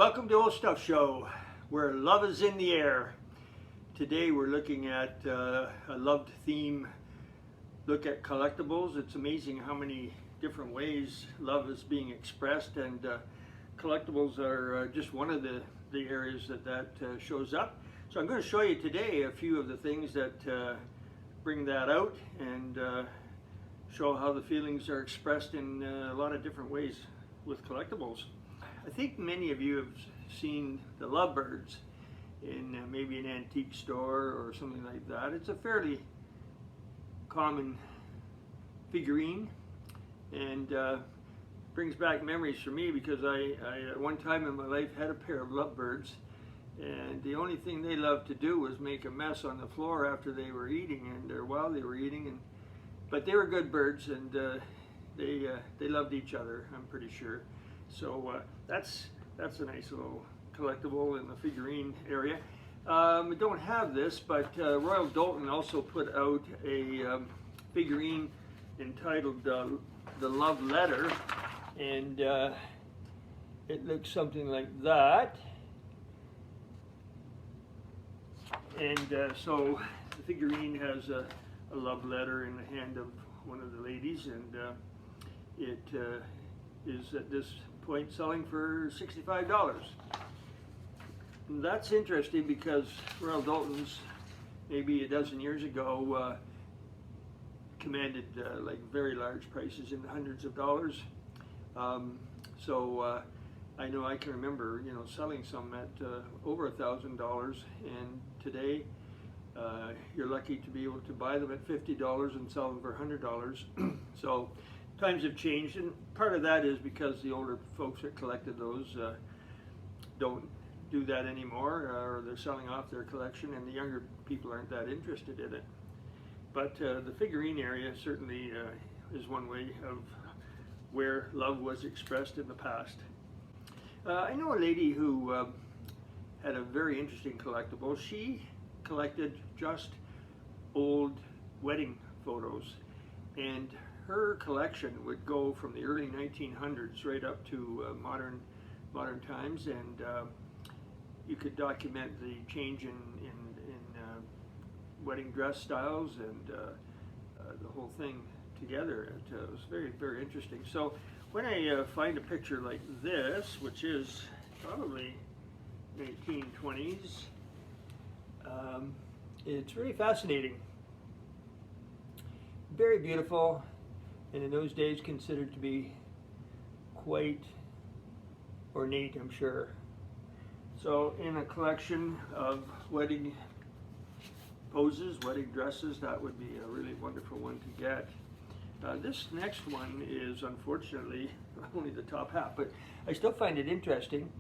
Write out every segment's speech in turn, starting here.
Welcome to Old Stuff Show, where love is in the air. Today we're looking at a loved theme, look at collectibles. It's amazing how many different ways love is being expressed, and collectibles are just one of the areas that shows up. So I'm going to show you today a few of the things that bring that out and show how the feelings are expressed in a lot of different ways with collectibles. I think many of you have seen the lovebirds in maybe an antique store or something like that. It's a fairly common figurine, and brings back memories for me because I at one time in my life had a pair of lovebirds, and the only thing they loved to do was make a mess on the floor after they were eating or while they were eating. But they were good birds, and they loved each other, I'm pretty sure. So that's a nice little collectible in the figurine area. We don't have this, but Royal Doulton also put out a figurine entitled The Love Letter, and it looks something like that. And so the figurine has a love letter in the hand of one of the ladies, and it is at this point selling for $65. And that's interesting because Royal Doulton's maybe a dozen years ago commanded like very large prices in the hundreds of dollars. So I know I can remember selling some at over $1,000, and today you're lucky to be able to buy them at $50 and sell them for $100. So times have changed, and part of that is because the older folks that collected those don't do that anymore, or they're selling off their collection, and the younger people aren't that interested in it. But the figurine area certainly is one way of where love was expressed in the past. I know a lady who had a very interesting collectible. She collected just old wedding photos, and her collection would go from the early 1900s right up to modern times, and you could document the change in wedding dress styles and the whole thing together. It was very, very interesting. So when I find a picture like this, which is probably 1920s, it's really fascinating. Very beautiful, and in those days considered to be quite ornate, I'm sure. So in a collection of wedding poses, wedding dresses, that would be a really wonderful one to get. This next one is unfortunately only the top half, but I still find it interesting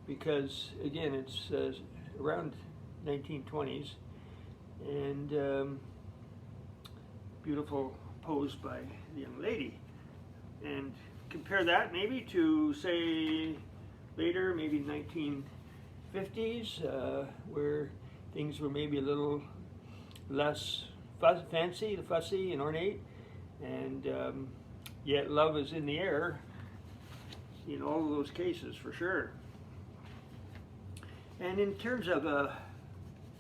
because, again, it's around 1920s, and beautiful pose by the young lady. And compare that maybe to, say, later, maybe 1950s, where things were maybe a little less fancy, fussy, and ornate, and yet love is in the air in all of those cases, for sure. And in terms of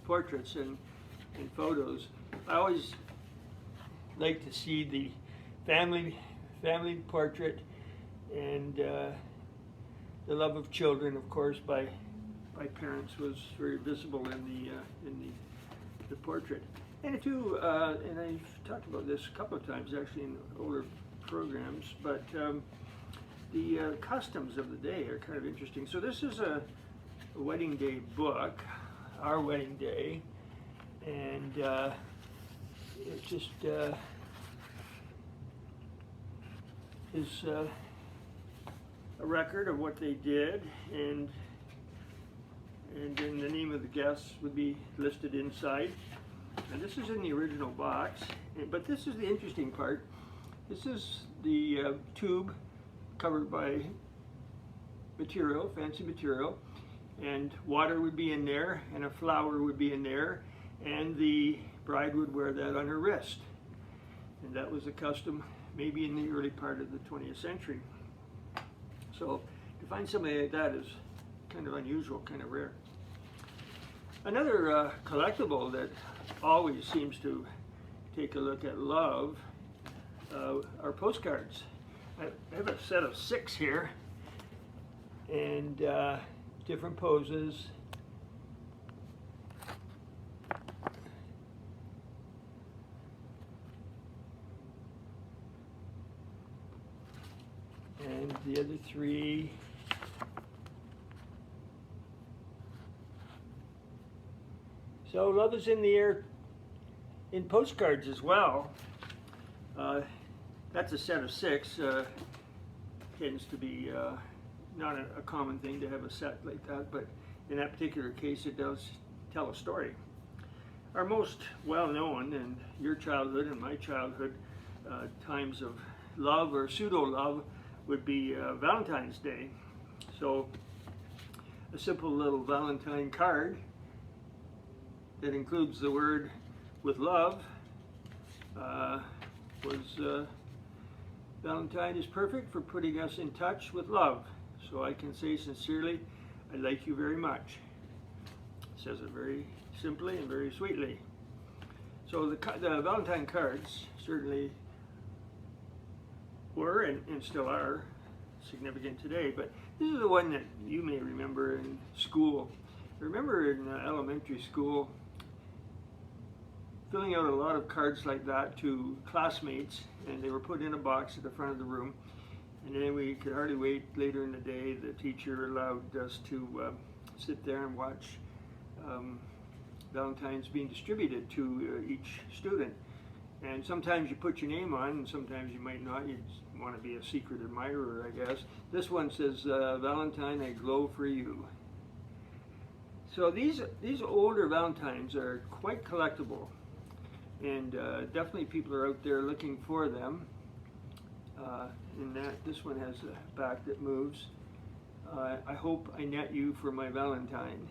portraits and photos, I always like to see the family portrait, and the love of children, of course, by parents was very visible in the portrait. And and I've talked about this a couple of times actually in older programs, but the customs of the day are kind of interesting. So this is a wedding day book, Our Wedding Day, and it just is a record of what they did, and then the name of the guests would be listed inside. And this is in the original box, but this is the interesting part. This is the tube covered by material, fancy material, and water would be in there, and a flower would be in there, and the bride would wear that on her wrist. And that was a custom maybe in the early part of the 20th century. So to find something like that is kind of unusual, kind of rare. Another collectible that always seems to take a look at love are postcards. I have a set of 6 here, and different poses. And the other 3. So love is in the air in postcards as well. That's a set of 6. Tends to be not a common thing to have a set like that, but in that particular case it does tell a story. Our most well-known in your childhood and my childhood times of love or pseudo-love would be Valentine's Day. So a simple little Valentine card that includes the word "with love" was Valentine is perfect for putting us in touch with love. So I can say sincerely, I like you very much. It says it very simply and very sweetly. So the Valentine cards certainly were and still are significant today, but this is the one that you may remember in school. I remember in elementary school filling out a lot of cards like that to classmates, and they were put in a box at the front of the room, and then we could hardly wait later in the day. The teacher allowed us to sit there and watch Valentines being distributed to each student. And sometimes you put your name on, and sometimes you might not. You just want to be a secret admirer, I guess. This one says, Valentine, I glow for you. So these older Valentines are quite collectible, and definitely people are out there looking for them. In that, this one has a back that moves. I hope I net you for my Valentine.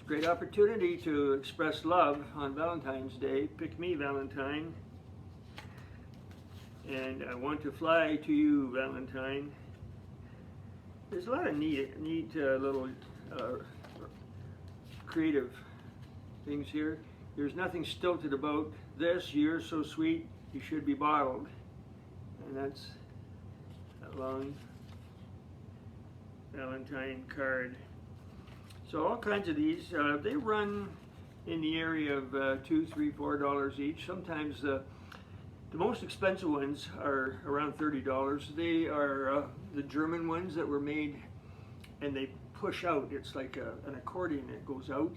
Great opportunity to express love on Valentine's Day. Pick me, Valentine. And I want to fly to you, Valentine. There's a lot of neat little creative things here. There's nothing stilted about this. You're so sweet, you should be bottled. And that's that long Valentine card. So all kinds of these, they run in the area of $2, $3, $4 each. Sometimes the most expensive ones are around $30. They are the German ones that were made, and they push out. It's like an accordion that goes out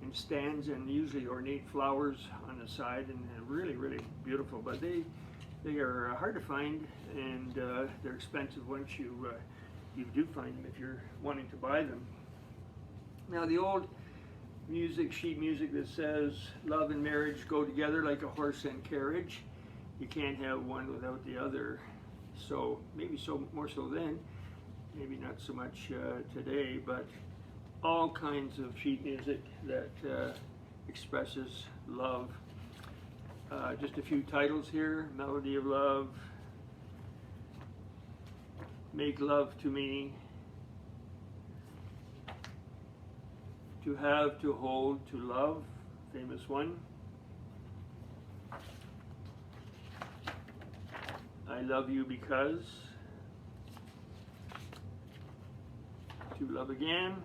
and stands, and usually ornate flowers on the side, and really, really beautiful. But they are hard to find, and they're expensive once you do find them if you're wanting to buy them. Now the old music, sheet music that says love and marriage go together like a horse and carriage. You can't have one without the other. So maybe more so then, maybe not so much today, but all kinds of sheet music that expresses love. Just a few titles here: Melody of Love, Make Love to Me, To Have, To Hold, To Love, famous one. I Love You Because, To Love Again,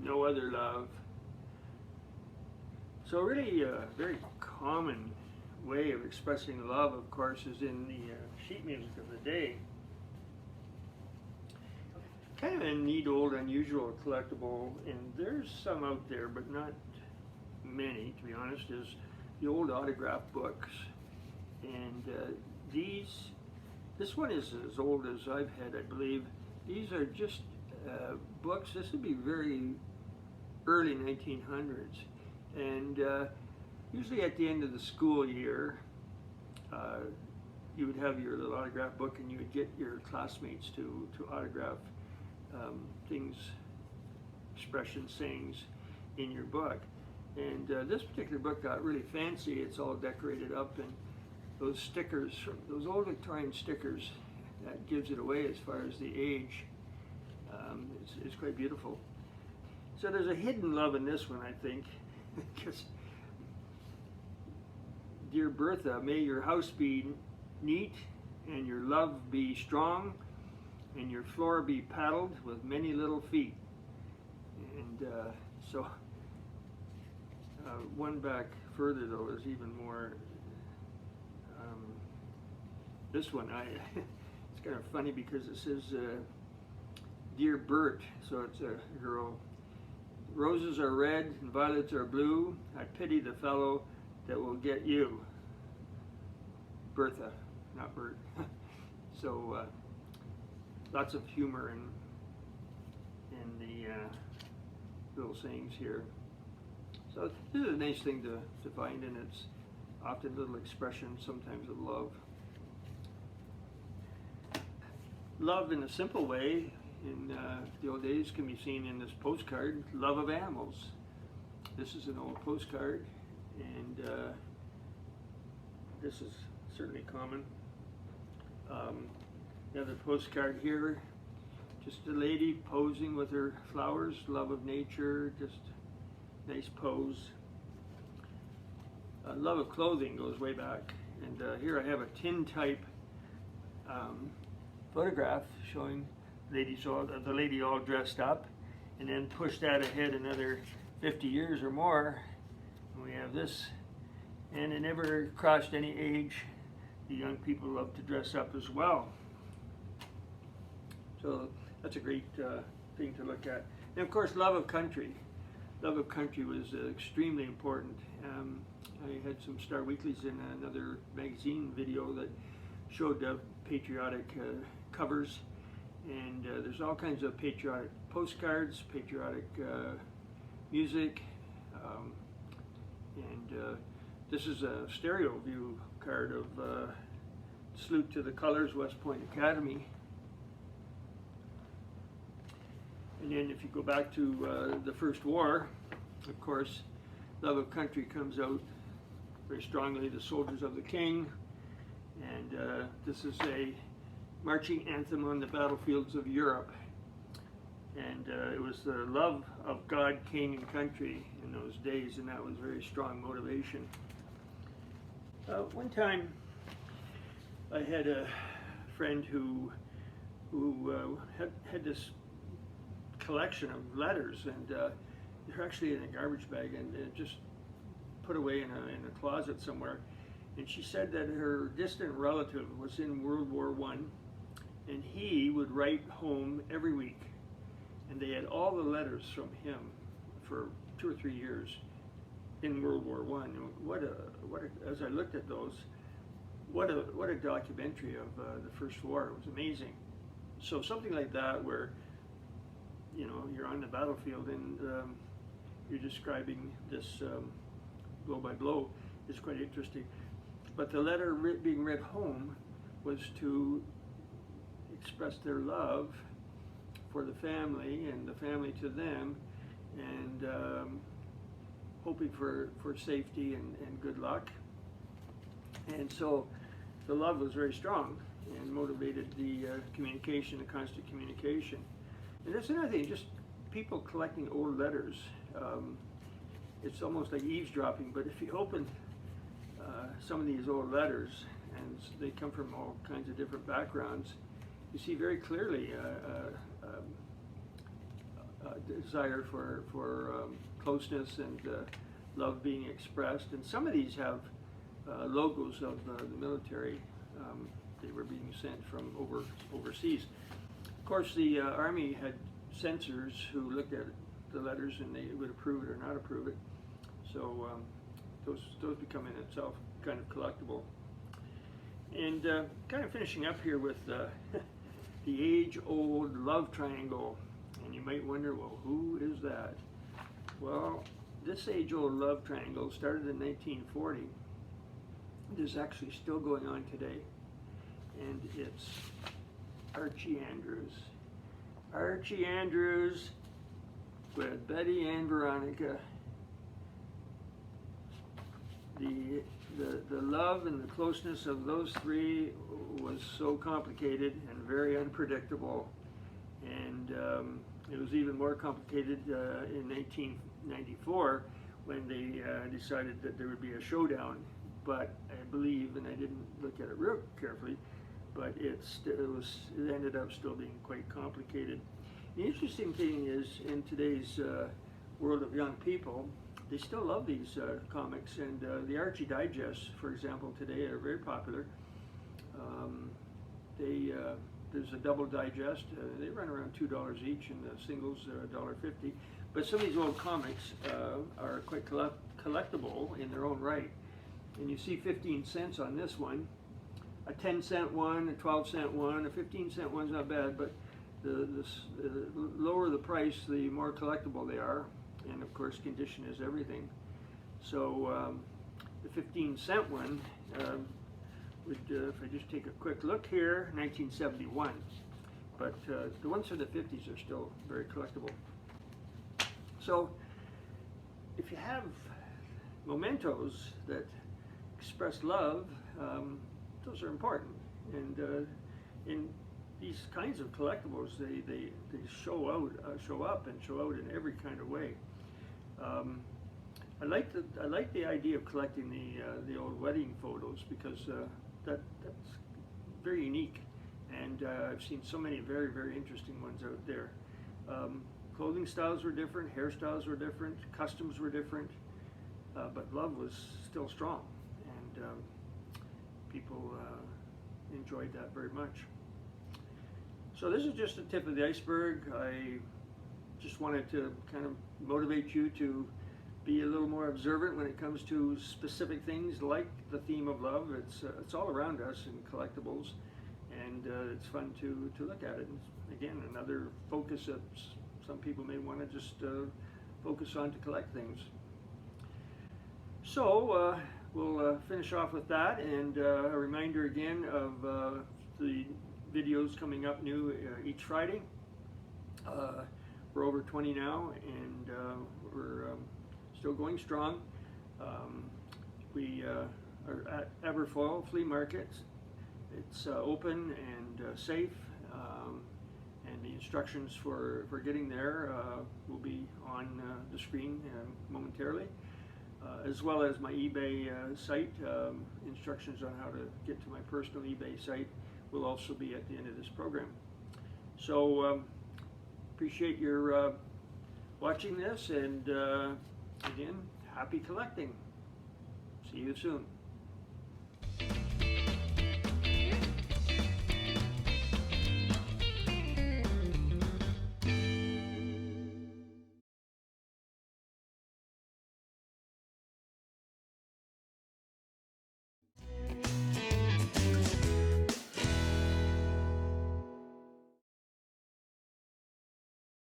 No Other Love. So really a very common way of expressing love, of course, is in the sheet music of the day. Kind of a neat, old, unusual collectible, and there's some out there, but not many, to be honest, is the old autograph books. And this one is as old as I've had, I believe. These are just books. This would be very early 1900s. And usually at the end of the school year, you would have your little autograph book, and you would get your classmates to autograph things, expressions, sayings in your book. And this particular book got really fancy. It's all decorated up, and those stickers, those old Victorian stickers, that gives it away as far as the age. It's quite beautiful. So there's a hidden love in this one, I think. Because, dear Bertha, may your house be neat and your love be strong and your floor be paddled with many little feet. And one back further though is even more. This one, it's kind of funny because it says, "Dear Bert," so it's a girl. "Roses are red and violets are blue. I pity the fellow that will get you." Bertha, not Bert. So lots of humor in the little sayings here. So this is a nice thing to find, and it's often little expressions sometimes of love. Love in a simple way in the old days can be seen in this postcard, love of animals. This is an old postcard, and this is certainly common. Another postcard here, just a lady posing with her flowers, love of nature, just nice pose. Love of clothing goes way back, and here I have a tin type photograph showing the lady all dressed up, and then push that ahead another 50 years or more, and we have this, and it never crossed any age. The young people love to dress up as well. So that's a great thing to look at. And of course, love of country. Love of country was extremely important. I had some Star Weeklies in another magazine video that showed patriotic covers, and there's all kinds of patriotic postcards, patriotic music, and this is a stereo view card of Salute to the Colors, West Point Academy. And then if you go back to the First War, of course, love of country comes out very strongly, the Soldiers of the King, and this is a marching anthem on the battlefields of Europe, and it was the love of God, King, and country in those days, and that was very strong motivation. One time I had a friend who had this collection of letters, and they're actually in a garbage bag and just put away in a closet somewhere. And she said that her distant relative was in World War I, and he would write home every week, and they had all the letters from him for 2 or 3 years in World War I. And as I looked at those, what a documentary of the First War. It was amazing. So something like that, where you're on the battlefield and you're describing this blow by blow, is quite interesting. But the letter being read home was to express their love for the family and the family to them, and hoping for safety and good luck. And so the love was very strong and motivated the communication, the constant communication. And that's another thing, just people collecting old letters. It's almost like eavesdropping, but if you open some of these old letters, and they come from all kinds of different backgrounds, you see very clearly a desire for closeness and love being expressed. And some of these have logos of the military. They were being sent from overseas. Of course, the Army had censors who looked at the letters, and they would approve it or not approve it. So those become in itself kind of collectible. And kind of finishing up here with the age-old love triangle. And you might wonder, well, who is that? Well, this age-old love triangle started in 1940. It is actually still going on today. And it's Archie Andrews. Archie Andrews with Betty and Veronica. the love and the closeness of those three was so complicated and very unpredictable, and it was even more complicated in 1994 when they decided that there would be a showdown. But I believe, and I didn't look at it real carefully, but it ended up still being quite complicated. The interesting thing is, in today's world of young people, they still love these comics, and the Archie Digests, for example, today are very popular. There's a double digest. They run around $2 each, and the singles are $1.50. But some of these old comics are quite collectible in their own right. And you see 15 cents on this one, a 10-cent one, a 12-cent one, a 15-cent one's not bad, but the lower the price, the more collectible they are. And of course, condition is everything. So the 15-cent one would, if I just take a quick look here, 1971. But the ones from the 50s are still very collectible. So if you have mementos that express love, those are important. And in these kinds of collectibles, they show up in every kind of way. I like the idea of collecting the old wedding photos, because that's very unique, and I've seen so many very, very interesting ones out there. Clothing styles were different, hairstyles were different, customs were different, but love was still strong, and people enjoyed that very much. So this is just the tip of the iceberg. I just wanted to kind of motivate you to be a little more observant when it comes to specific things like the theme of love. It's all around us in collectibles, and it's fun to look at it. And again, another focus that some people may want to just focus on to collect things. So we'll finish off with that, and a reminder again of the videos coming up new each Friday. We're over 20 now, and we're still going strong. We are at Aberfoyle Flea Market. It's open and safe, and the instructions for getting there will be on the screen momentarily, as well as my eBay site. Instructions on how to get to my personal eBay site will also be at the end of this program. So appreciate your watching this, and again, happy collecting. See you soon.